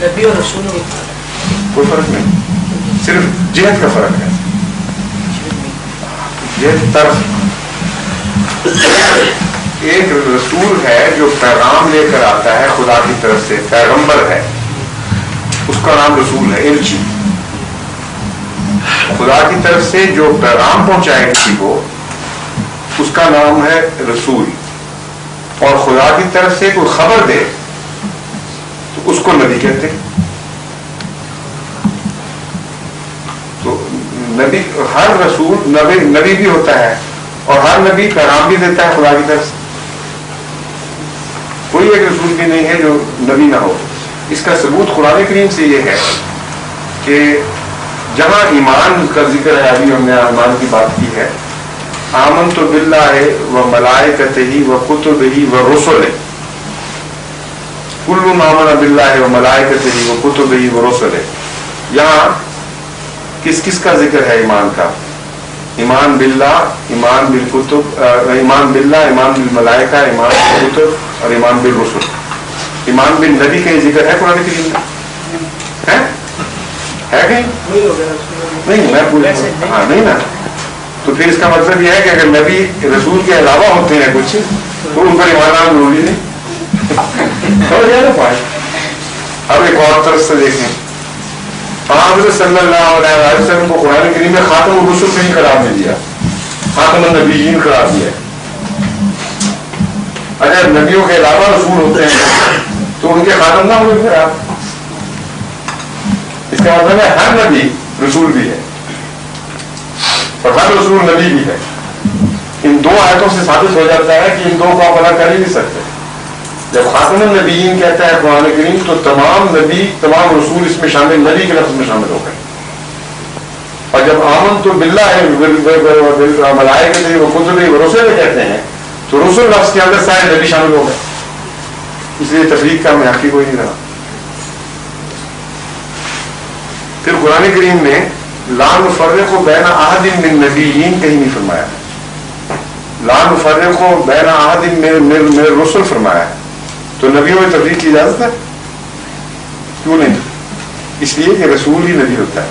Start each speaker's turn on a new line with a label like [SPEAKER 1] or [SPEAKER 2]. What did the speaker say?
[SPEAKER 1] نبی اور رسول میں
[SPEAKER 2] کوئی فرق نہیں، صرف جہت کا فرق ہے، جہت طرف۔ ایک رسول ہے جو پیغام لے کر آتا ہے خدا کی طرف سے، پیغمبر ہے، اس کا نام رسول ہے، الچی۔ خدا کی طرف سے جو پیغام پہنچائے کسی کو اس کا نام ہے رسول، اور خدا کی طرف سے کوئی خبر دے تو اس کو نبی کہتے ہیں۔ تو نبی، ہر رسول نبی بھی ہوتا ہے، اور ہر نبی پیغام بھی دیتا ہے خدا کی طرف سے۔ کوئی ایک رسول بھی نہیں ہے جو نبی نہ ہو۔ اس کا ثبوت قرآن کریم سے یہ ہے کہ جہاں ایمان کا ذکر ہے، ابھی ہم نے ایمان کی بات کی ہے، آمنت باللہ و ملائکتہ و کتبہ و رسلہ، کل آمن باللہ و ملائکتہ و کتبہ و رسلہ، یہاں کس کس کا ذکر ہے ایمان کا؟ ایمان باللہ، ایمان بالکتب، ایمان باللہ، ایمان بالملائکہ، ایمان بالکتب اور ایمان بالرسل۔ ایمان بالنبی کا یہ ذکر ہے قرآن کریم میں؟ ہے کہیں؟ نہیں، میں پوچھ رہا ہوں، ہاں نہیں نا؟ تو پھر اس کا مطلب یہ ہے کہ اگر نبی رسول کے علاوہ ہوتے ہیں کچھ تو ان پر ایمان آنا ضروری نہیں۔ سمجھ گیا نا پوائنٹ؟ اب ایک اور طرف سے دیکھیں، حضرت صلی اللہ علیہ وسلم کو قرآن کریم میں خاتم الرسل سے ہی قرار نہیں دیا، خاتم النبیین قرار دیا۔ اگر نبیوں کے علاوہ رسول ہوتے ہیں تو ان کے خاتم نہ ہوئے پھر آپ، اس کا مطلب ہے ہر نبی رسول بھی ہے اور ہر رسول نبی بھی ہے۔ ان دو آیتوں سے ثابت ہو جاتا ہے کہ ان دو کو آپ الگ کر ہی نہیں سکتے۔ جب خاتم النبیین کہتا ہے قرآن کریم تو تمام نبی، تمام رسول اس میں شامل، نبی کے لفظ میں شامل ہو گئے۔ اور جب آمنت باللہ ملائکتہ و کتبہ و رسلہ کہتے ہیں تو رسول لفظ کے اندر سارے نبی شامل ہو گئے، اس لیے تفریق کا محاقی کوئی نہیں رہا۔ پھر قرآن کریم میں لا نفرق بین احد من النبیین کہیں نہیں فرمایا، لا نفرق بین احد من الرسل فرمایا ہے۔ تو نبیوں میں تفریق کی اجازت ہے؟ کیوں نہیں؟ اس لیے کہ رسول ہی نبی ہوتا ہے۔